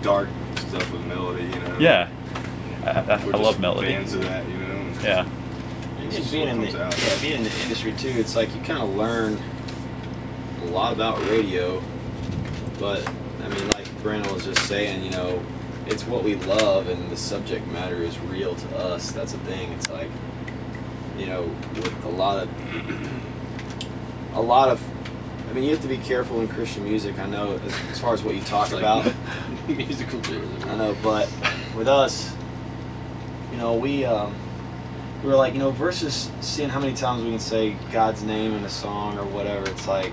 dark stuff with melody, you know. Yeah, I love melody. Fans of that, you know. Yeah. And being in the industry too, it's like you kind of learn a lot about radio, but I mean, like Brandon was just saying, you know, it's what we love, and the subject matter is real to us. That's the thing. It's like, you know, with a lot of. I mean, you have to be careful in Christian music. I know as far as what you talk about, musical tourism. I know, but with us, you know, we were like, you know, versus seeing how many times we can say God's name in a song or whatever, it's like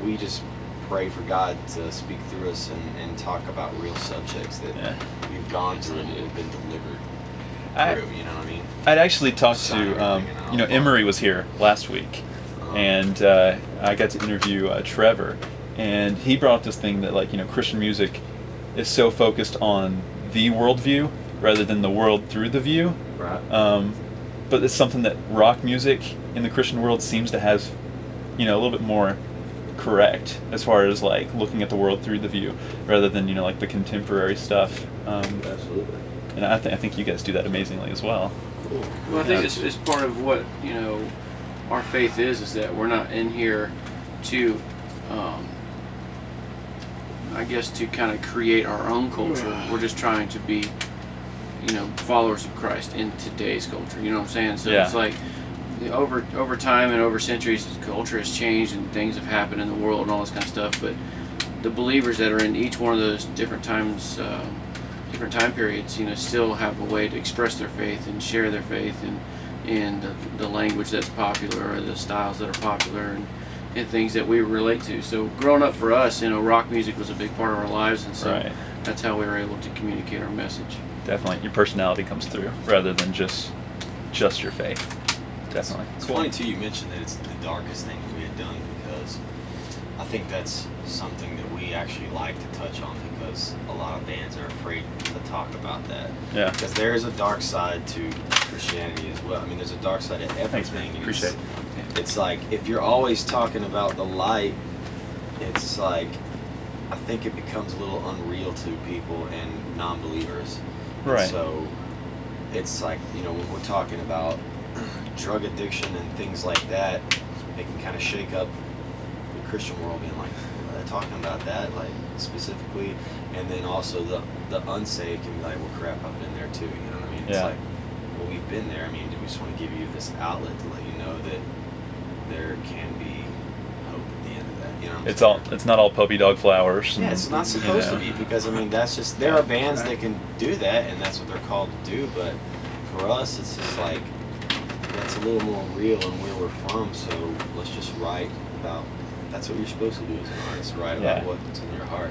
we just pray for God to speak through us and talk about real subjects that we've gone through and have been delivered through, you know what I mean? I'd actually talked to, you know, Emery was here last week, and I got to interview Trevor, and he brought up this thing that, like, you know, Christian music is so focused on the worldview rather than the world through the view. Right. But it's something that rock music in the Christian world seems to have, you know, a little bit more correct as far as like looking at the world through the view rather than, you know, like the contemporary stuff. Absolutely. And I think you guys do that amazingly as well. Cool. Well, I think it's part of what, you know, our faith is that we're not in here to, I guess, to kind of create our own culture. We're just trying to be, you know, followers of Christ in today's culture. You know what I'm saying? So it's like over time and over centuries, culture has changed and things have happened in the world and all this kind of stuff. But the believers that are in each one of those different times, different time periods, you know, still have a way to express their faith and share their faith in the language that's popular or the styles that are popular and things that we relate to. So growing up for us, you know, rock music was a big part of our lives, and so that's how we were able to communicate our message. Definitely, your personality comes through rather than just your faith. Definitely. It's funny too you mentioned that it's the darkest thing that we had done, because I think that's something that we actually like to touch on, because a lot of bands are afraid to talk about that. Yeah. Because there is a dark side to Christianity as well. I mean, there's a dark side to everything. Thanks, man. Appreciate it. It's like, if you're always talking about the light, it's like, I think it becomes a little unreal to people and non-believers. Right. And so it's like, you know, when we're talking about drug addiction and things like that, it can kind of shake up the Christian world, being like, are they talking about that, like, specifically? And then also the unsaved can be like, well, crap, I've been there too, you know what I mean? It's like, well, we've been there. I mean, do we just want to give you this outlet to let you know that there can be hope at the end of that, you know? It's not all puppy dog flowers. Yeah, it's not supposed to be, because I mean, that's just, there are bands that can do that, and that's what they're called to do, but for us, it's just like, that's a little more real and where we're from, so let's just write about, that's what you're supposed to do as an artist, write about what's in your heart.